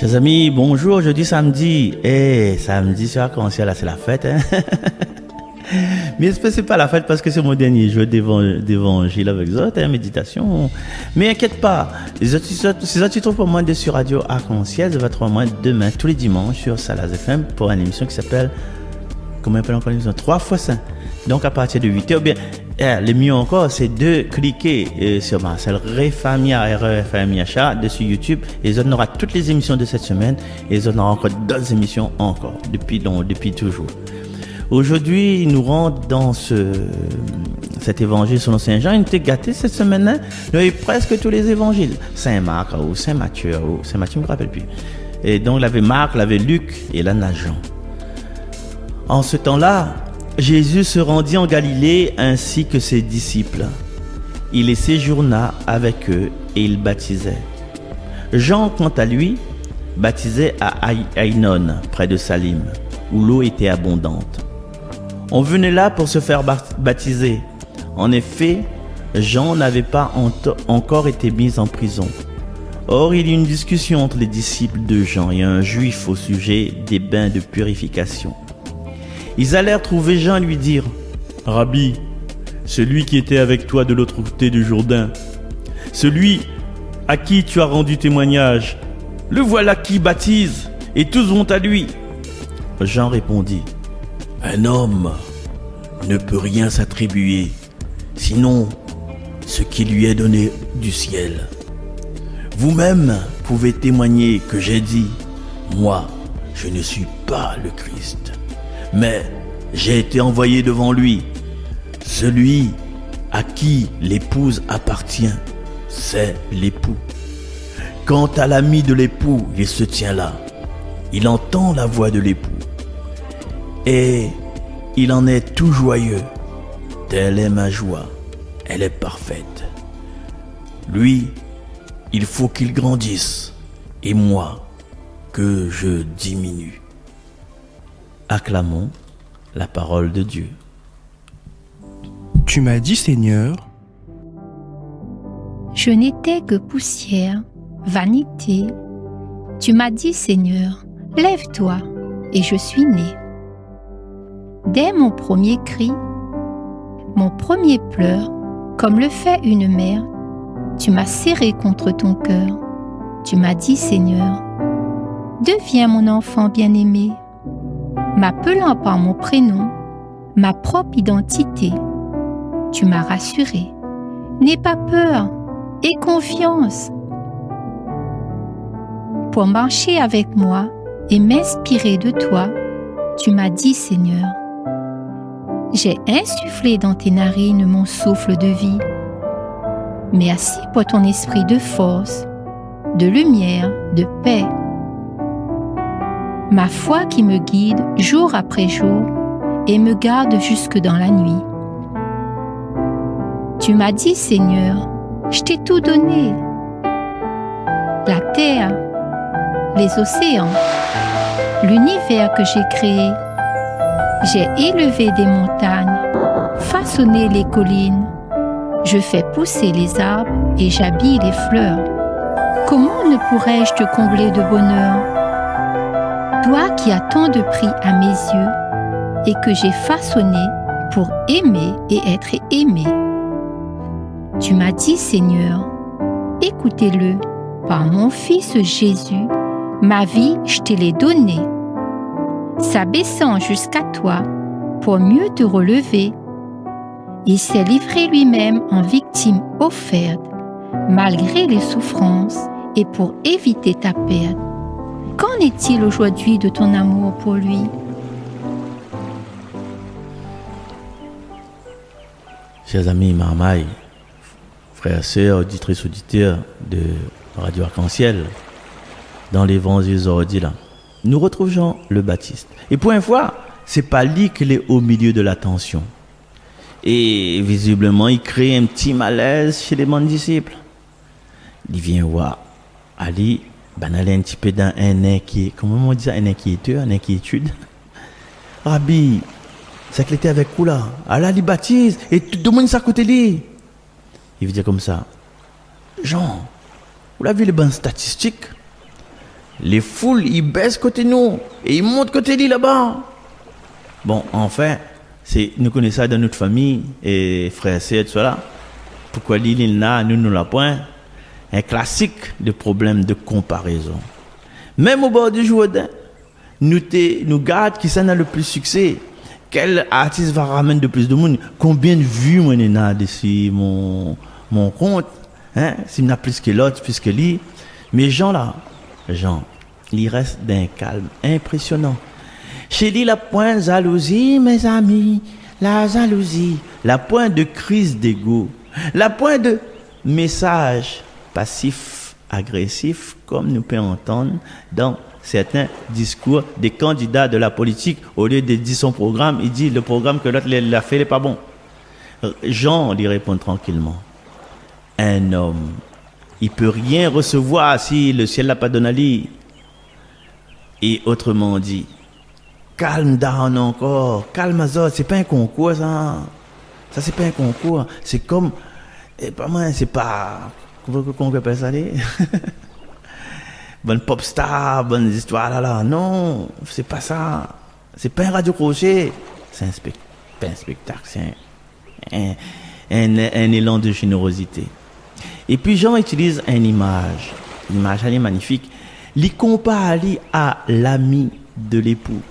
Chers amis, bonjour, jeudi, samedi. Samedi sur Arc-en-Ciel, là, c'est la fête, hein? Mais c'est pas la fête parce que c'est mon dernier jour d'évangile avec les autres, hein, méditation. Mais inquiète pas, ces autres titres pour moi de sur Radio Arc-en-Ciel, de votre moins demain, tous les dimanches sur Salaz FM pour une émission qui s'appelle, comment on appelle encore l'émission? 3 fois 5. Donc à partir de 8h, bien, le mieux encore, c'est de cliquer sur Marcel Refamia, R-E-F-A-M-I-H-A, dessus YouTube, et on aura toutes les émissions de cette semaine, et on aura encore d'autres émissions encore, depuis toujours. Aujourd'hui, nous rentrons dans cet évangile selon Saint Jean. Il était gâté cette semaine-là. Nous avons presque tous les évangiles. Saint-Marc ou Saint-Matthieu, je ne me rappelle plus. Et donc, il y avait Marc, il y avait Luc, et là, il y a Jean. En ce temps-là, Jésus se rendit en Galilée ainsi que ses disciples. Il y séjourna avec eux et il baptisait. Jean, quant à lui, baptisait à Ainon, près de Salim, où l'eau était abondante. On venait là pour se faire baptiser. En effet, Jean n'avait pas encore été mis en prison. Or, il y eut une discussion entre les disciples de Jean et un juif au sujet des bains de purification. Ils allèrent trouver Jean et lui dire : « Rabbi, celui qui était avec toi de l'autre côté du Jourdain, celui à qui tu as rendu témoignage, le voilà qui baptise, et tous vont à lui. » Jean répondit : « Un homme ne peut rien s'attribuer, sinon ce qui lui est donné du ciel. Vous-même pouvez témoigner que j'ai dit : moi, je ne suis pas le Christ, mais j'ai été envoyé devant lui. Celui à qui l'épouse appartient, c'est l'époux. Quant à l'ami de l'époux, il se tient là. Il entend la voix de l'époux. Et il en est tout joyeux. Telle est ma joie. Elle est parfaite. Lui, il faut qu'il grandisse. Et moi, que je diminue. » Acclamons la parole de Dieu. Tu m'as dit, Seigneur, je n'étais que poussière, vanité. Tu m'as dit, Seigneur, lève-toi, et je suis né. Dès mon premier cri, mon premier pleur, comme le fait une mère, tu m'as serré contre ton cœur. Tu m'as dit, Seigneur, deviens mon enfant bien-aimé. M'appelant par mon prénom, ma propre identité, tu m'as rassuré. N'aie pas peur, aie confiance. Pour marcher avec moi et m'inspirer de toi, tu m'as dit, Seigneur, j'ai insufflé dans tes narines mon souffle de vie. Merci pour ton esprit de force, de lumière, de paix. Ma foi qui me guide jour après jour et me garde jusque dans la nuit. Tu m'as dit, Seigneur, je t'ai tout donné. La terre, les océans, l'univers que j'ai créé. J'ai élevé des montagnes, façonné les collines. Je fais pousser les arbres et j'habille les fleurs. Comment ne pourrais-je te combler de bonheur ? Toi qui as tant de prix à mes yeux et que j'ai façonné pour aimer et être aimé. Tu m'as dit, Seigneur, écoutez-le, par mon Fils Jésus, ma vie, je te l'ai donnée. S'abaissant jusqu'à toi pour mieux te relever, il s'est livré lui-même en victime offerte, malgré les souffrances et pour éviter ta perte. Qu'en est-il aujourd'hui de ton amour pour lui ? Chers amis, marmailles, frères, sœurs, auditrices, auditeurs de Radio Arc-en-Ciel, dans l'évangile aujourd'hui là, nous retrouvons Jean le Baptiste. Et pour une fois, c'est pas lui qui est au milieu de l'attention. Et visiblement, il crée un petit malaise chez les bons disciples. Il vient voir Ali, aller un petit peu dans comment on dit ça, une inquiétude. Rabbi, c'est qu'il était avec vous là. Allah il baptise et tout le monde s'à côté de lui. Il veut dire comme ça. Jean, vous l'avez vu les bonnes statistiques? Les foules, ils baissent côté nous et ils montent côté lui là-bas. Bon, enfin, nous connaissons ça dans notre famille et frères et sœurs, tout ça. Pourquoi lui, il là, nous la point. Un classique de problème de comparaison. Même au bord du Jourdain, nous gardons qui ça a le plus succès. Quel artiste va ramener de plus de monde? Combien de vues moi j'ai dessus mon compte? Hein? S'il y en a plus que l'autre, plus que lui. Mais Jean, il reste d'un calme impressionnant. Chez lui, la pointe de jalousie, mes amis, la jalousie, la pointe de crise d'ego, la pointe de message passif, agressif, comme nous pouvons entendre dans certains discours des candidats de la politique. Au lieu de dire son programme, il dit le programme que l'autre l'a fait n'est pas bon. Jean lui répond tranquillement. Un homme, il peut rien recevoir si le ciel l'a pas donné à lui. Et autrement dit, calme down encore, calme azot, c'est pas un concours ça. Ça c'est pas un concours, c'est comme pas moi, c'est pas comment on appelle ça les bonne pop star, bonne histoire là. Non, c'est pas ça. C'est pas un radio crochet, c'est pas un spectacle, c'est un élan de générosité. Et puis Jean utilise une image elle est magnifique. Il compare à l'ami de l'époux.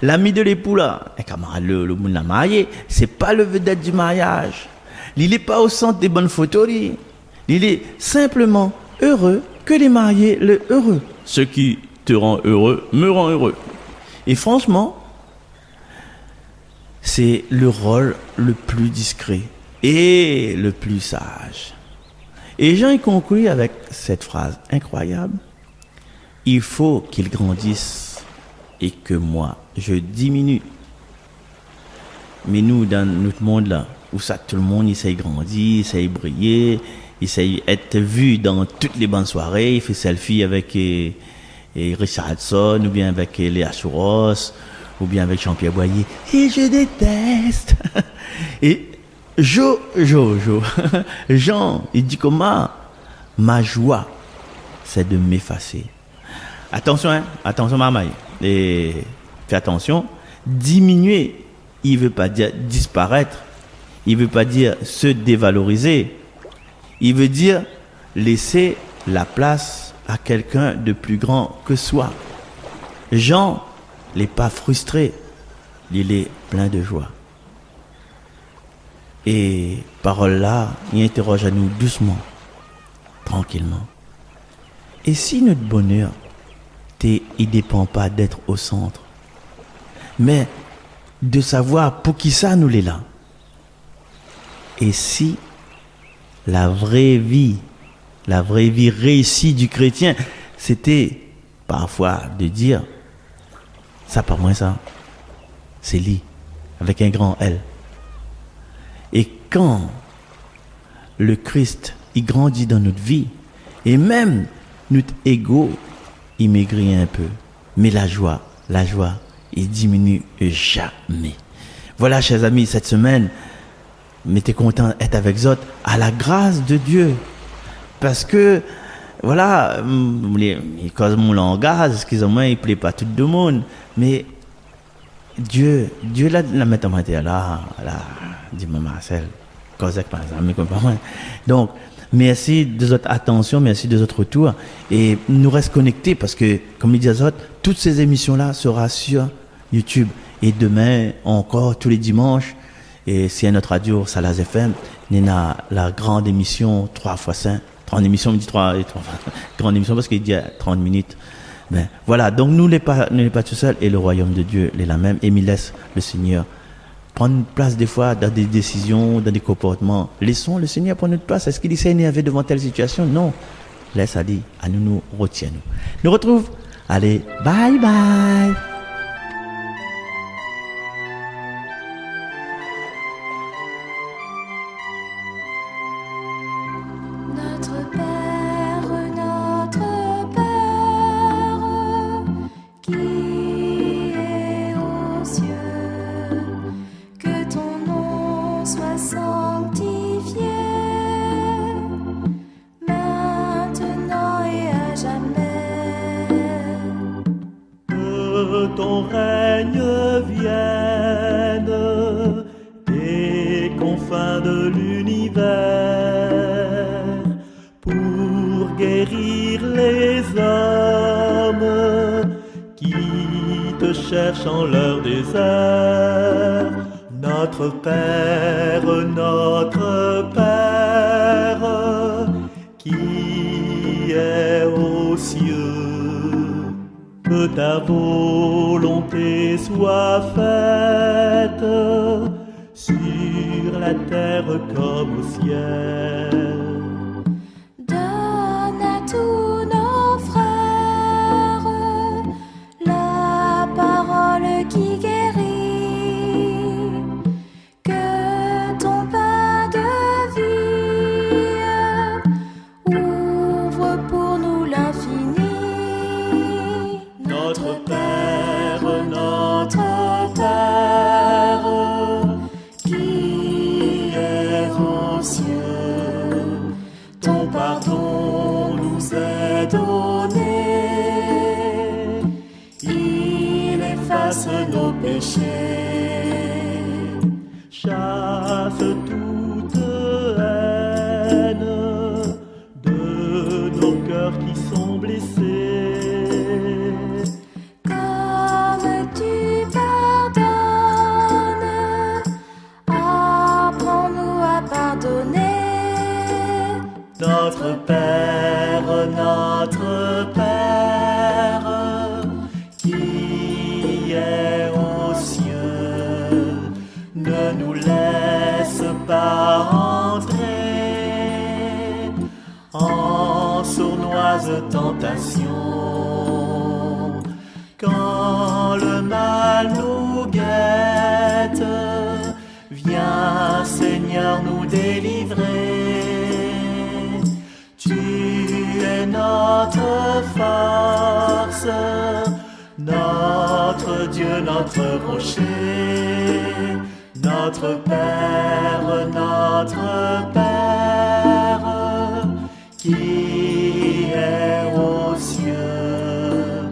L'ami de l'époux là, un camarade le monde l'a marié, c'est pas le vedette du mariage. Il n'est pas au centre des bonnes photos. Il est simplement heureux que les mariés le heureux. Ce qui te rend heureux me rend heureux. Et franchement, c'est le rôle le plus discret et le plus sage. Et Jean y conclut avec cette phrase incroyable. Il faut qu'il grandisse et que moi, je diminue. Mais nous, dans notre monde là, où ça, tout le monde essaye de grandir, essaye de briller, essaye d'être vu dans toutes les bonnes soirées, il fait selfie avec Richardson, ou bien avec Léa Chouros, ou bien avec Jean-Pierre Boyer. Et je déteste. Et Jean, il dit comment? Ma joie, c'est de m'effacer. Attention, attention maman. Et fais attention, diminuer, il ne veut pas dire disparaître, il ne veut pas dire se dévaloriser, il veut dire laisser la place à quelqu'un de plus grand que soi. Jean n'est pas frustré, il est plein de joie. Et parole là, il interroge à nous doucement, tranquillement. Et si notre bonheur, il ne dépend pas d'être au centre, mais de savoir pour qui ça nous l'est là. Et si la vraie vie réussie du chrétien, c'était parfois de dire, ça pas moins ça, c'est lui, avec un grand L. Et quand le Christ, il grandit dans notre vie, et même notre ego, il maigrit un peu. Mais la joie, il diminue jamais. Voilà, chers amis, cette semaine, mettez content d'être avec vous à la grâce de Dieu. Parce que, voilà, cause mon langage, excusez-moi, il ne plaît pas tout le monde. Mais Dieu la met en matière là, dis-moi Marcel, cause avec mes amis, comme pas moi. Donc, merci de votre attention, merci de votre retour. Et nous restons connectés parce que, comme il dit Azot, toutes ces émissions-là seront sur YouTube. Et demain, encore, tous les dimanches, et c'est notre radio, Salaz FM, il y a la grande émission 3x5. 30 émissions, on dit 3 grande émission parce qu'il dit 30 minutes. Ben, voilà, donc nous n'est pas tout seul et le royaume de Dieu est la même. Et il laisse le Seigneur prendre place des fois dans des décisions, dans des comportements. Laissons le Seigneur prendre notre place. Est-ce qu'il s'est énervé devant telle situation? Non. Laisse à lui, à nous retient nous. Nous retrouve. Allez, bye bye. Notre Père, qui es aux cieux, que ton nom soit sanctifié, maintenant et à jamais. ton règne vienne des confins de l'univers pour guérir les hommes qui te cherchent en leur désert. Notre Père, qui est aux cieux, que ta volonté soit faite sur la terre comme au ciel. Donne à tous nos frères la parole qui guérit. Que ton pain de vie ouvre pour nous l'infini. Notre Père, qui es aux cieux, ton pardon nous est donné, il efface nos péchés, chasse toute haine de nos cœurs qui sont blessés. Comme tu pardonnes, apprends-nous à pardonner. Notre Père, qui est aux cieux, ne nous laisse pas entrer en sournoise tentation. Quand le mal nous guette, viens Seigneur nous délivrer. Tu es notre force, notre Dieu, notre rocher, notre Père, qui est aux cieux.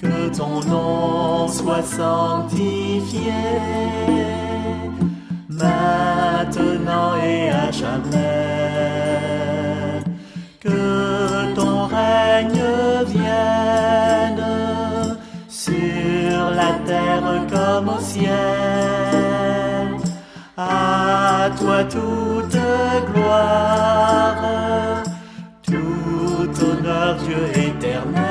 Que ton nom soit sanctifié, maintenant et à jamais. Que ton règne vienne sur la terre comme au ciel. À toi toute gloire, tout honneur, Dieu éternel.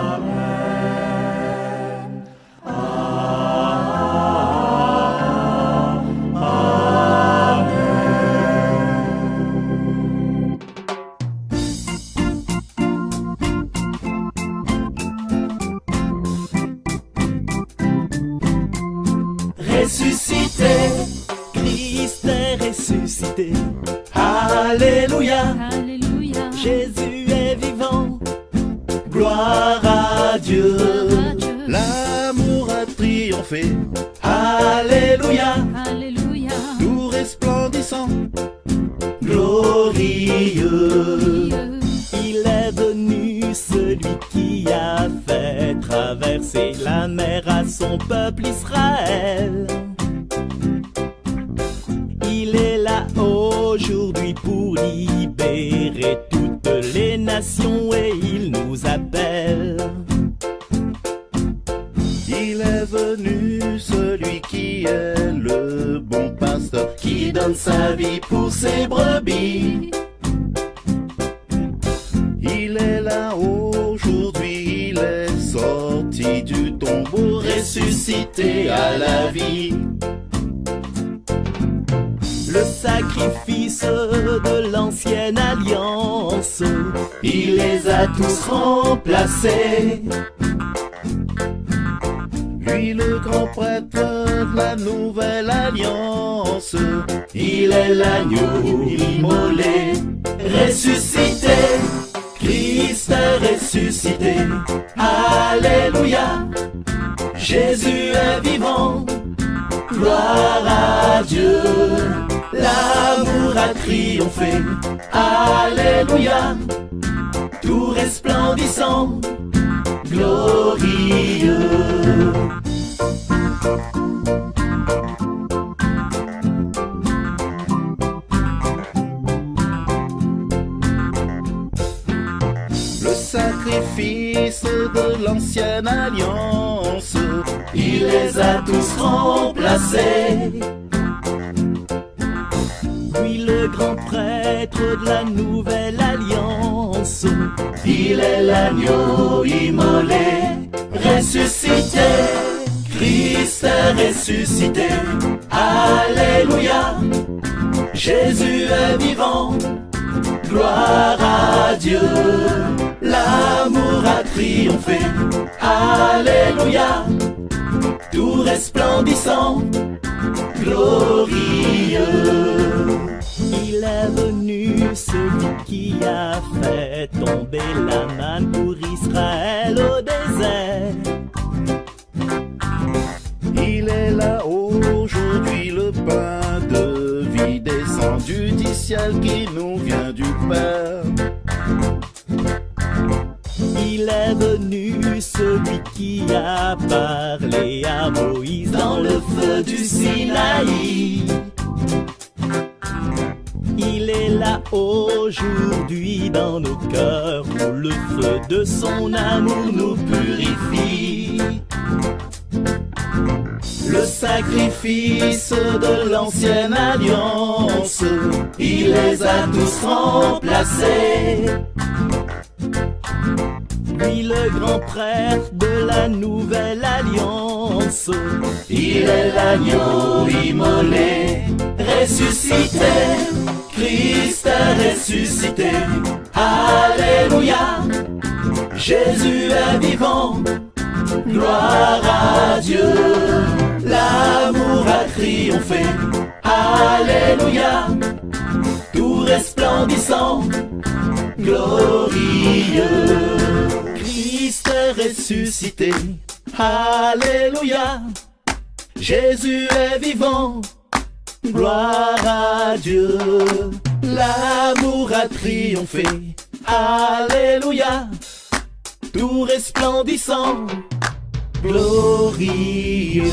Amen. Ressuscité, Christ est ressuscité. Alléluia, Alléluia. Jésus est vivant. Gloire à Dieu. L'amour a triomphé, Alléluia, Alléluia. tout resplendissant. glorieux. Il est venu celui qui a fait traverser la mer à son peuple Israël. Il est là aujourd'hui pour libérer toutes les nations et il nous appelle. Il est venu celui qui est le bon pasteur, Qui donne sa vie pour ses brebis. il est là aujourd'hui, il est sorti du tombeau, Ressuscité à la vie. Le sacrifice de l'ancienne alliance, il les a tous remplacés. lui le grand prêtre de la nouvelle alliance. Il est l'agneau immolé, ressuscité. Christ est ressuscité. Alléluia. Jésus est vivant. Gloire à Dieu. L'amour a triomphé. Alléluia. Tout resplendissant, glorieux. Le sacrifice de l'ancienne alliance, Il les a tous remplacés. Lui le grand prêtre de la nouvelle alliance, il est l'agneau immolé, ressuscité. Christ est ressuscité, alléluia. Jésus est vivant, gloire à Dieu. L'amour a triomphé, alléluia. Tout resplendissant, glorieux. Il est venu celui qui a fait tomber la manne pour Israël au désert. il est là aujourd'hui, le pain de vie descendu du ciel qui nous vient du Père. Il est venu celui qui a parlé à Moïse dans le feu du Sinaï. Il est là aujourd'hui dans nos cœurs où le feu de son amour nous purifie. Le sacrifice de l'ancienne alliance, il les a tous remplacés. Lui le grand prêtre de la nouvelle alliance, il est l'agneau immolé, ressuscité. Christ est ressuscité, alléluia. Jésus est vivant, gloire à Dieu. L'amour a triomphé, alléluia. Tout resplendissant, glorieux. Christ est ressuscité, alléluia. Jésus est vivant, gloire à Dieu. L'amour a triomphé, alléluia. Tout resplendissant, glorieux.